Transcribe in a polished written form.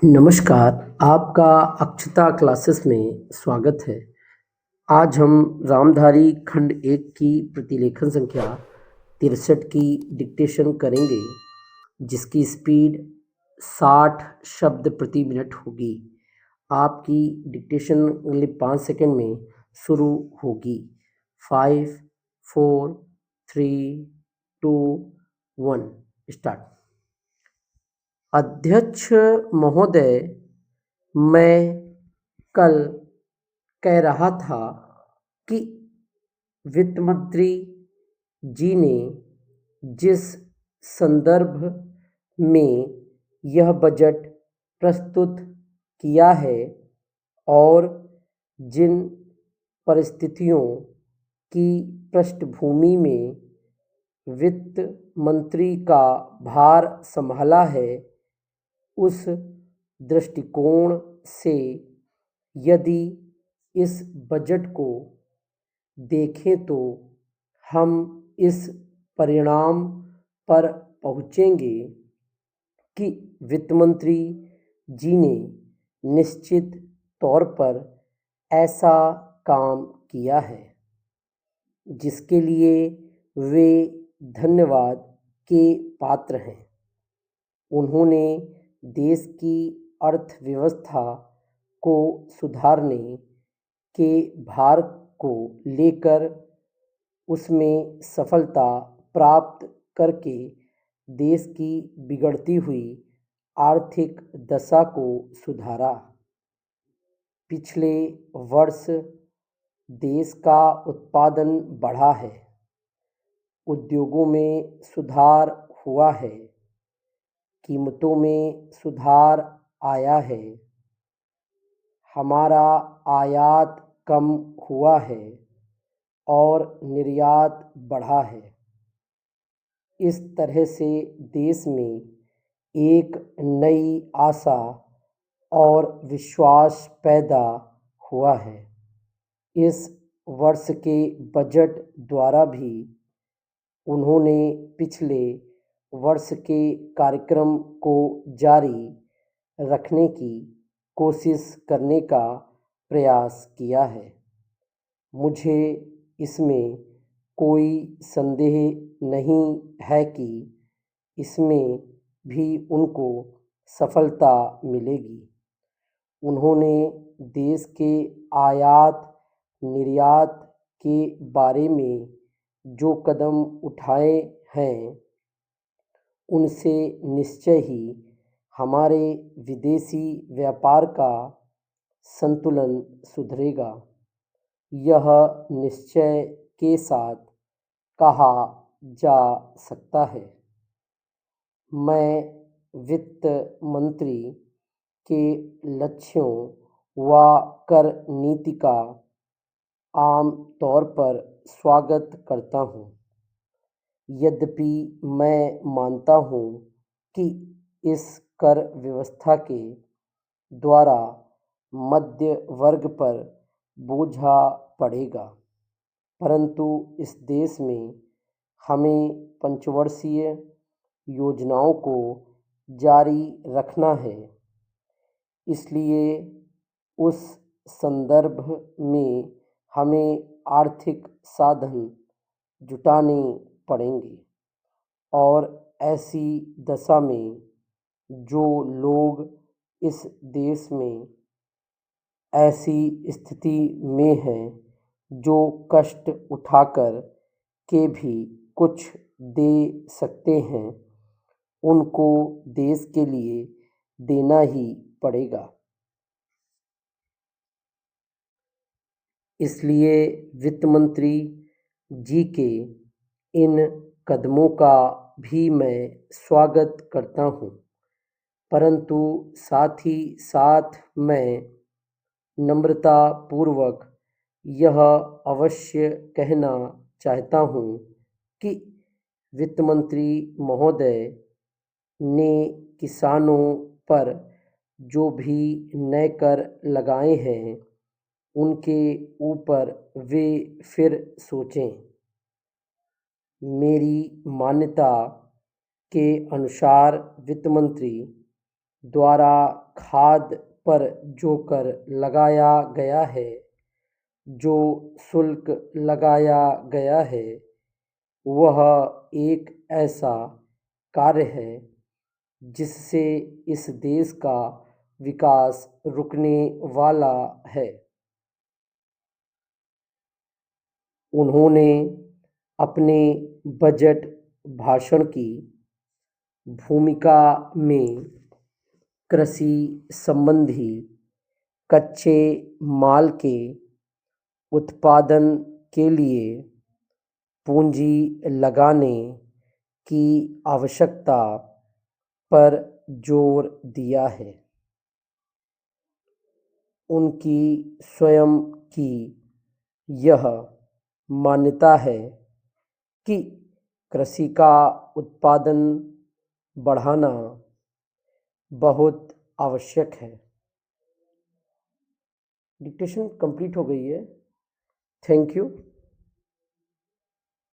नमस्कार, आपका अक्षता क्लासेस में स्वागत है। आज हम रामधारी खंड 1 की प्रतिलेखन संख्या 63 की डिक्टेशन करेंगे, जिसकी स्पीड 60 शब्द प्रति मिनट होगी। आपकी डिक्टेशन अगले 5 सेकंड में शुरू होगी। 5, 4, 3, 2, 1 स्टार्ट। अध्यक्ष महोदय, मैं कल कह रहा था कि वित्त मंत्री जी ने जिस संदर्भ में यह बजट प्रस्तुत किया है और जिन परिस्थितियों की पृष्ठभूमि में वित्त मंत्री का भार संभाला है, उस दृष्टिकोण से यदि इस बजट को देखें तो हम इस परिणाम पर पहुँचेंगे कि वित्त मंत्री जी ने निश्चित तौर पर ऐसा काम किया है जिसके लिए वे धन्यवाद के पात्र हैं। उन्होंने देश की अर्थव्यवस्था को सुधारने के भार को लेकर उसमें सफलता प्राप्त करके देश की बिगड़ती हुई आर्थिक दशा को सुधारा। पिछले वर्ष देश का उत्पादन बढ़ा है, उद्योगों में सुधार हुआ है, कीमतों में सुधार आया है, हमारा आयात कम हुआ है और निर्यात बढ़ा है। इस तरह से देश में एक नई आशा और विश्वास पैदा हुआ है। इस वर्ष के बजट द्वारा भी उन्होंने पिछले वर्ष के कार्यक्रम को जारी रखने की कोशिश करने का प्रयास किया है। मुझे इसमें कोई संदेह नहीं है कि इसमें भी उनको सफलता मिलेगी। उन्होंने देश के आयात निर्यात के बारे में जो कदम उठाए हैं, उनसे निश्चय ही हमारे विदेशी व्यापार का संतुलन सुधरेगा। यह निश्चय के साथ कहा जा सकता है। मैं वित्त मंत्री के लक्ष्यों व कर नीति का आम तौर पर स्वागत करता हूँ। यद्यपि मैं मानता हूँ कि इस कर व्यवस्था के द्वारा मध्य वर्ग पर बोझा पड़ेगा, परंतु इस देश में हमें पंचवर्षीय योजनाओं को जारी रखना है। इसलिए उस संदर्भ में हमें आर्थिक साधन जुटाने पड़ेंगे और ऐसी दशा में जो लोग इस देश में ऐसी स्थिति में हैं, जो कष्ट उठाकर के भी कुछ दे सकते हैं, उनको देश के लिए देना ही पड़ेगा। इसलिए वित्त मंत्री जी के इन कदमों का भी मैं स्वागत करता हूँ, परंतु साथ ही साथ मैं नम्रतापूर्वक यह अवश्य कहना चाहता हूँ कि वित्त मंत्री महोदय ने किसानों पर जो भी नए कर लगाए हैं, उनके ऊपर वे फिर सोचें। मेरी मान्यता के अनुसार वित्त मंत्री द्वारा खाद पर जो कर लगाया गया है, जो शुल्क लगाया गया है, वह एक ऐसा कार्य है जिससे इस देश का विकास रुकने वाला है। उन्होंने अपने बजट भाषण की भूमिका में कृषि संबंधी कच्चे माल के उत्पादन के लिए पूंजी लगाने की आवश्यकता पर जोर दिया है। उनकी स्वयं की यह मान्यता है कि कृषि का उत्पादन बढ़ाना बहुत आवश्यक है। डिक्टेशन कंप्लीट हो गई है। Thank you.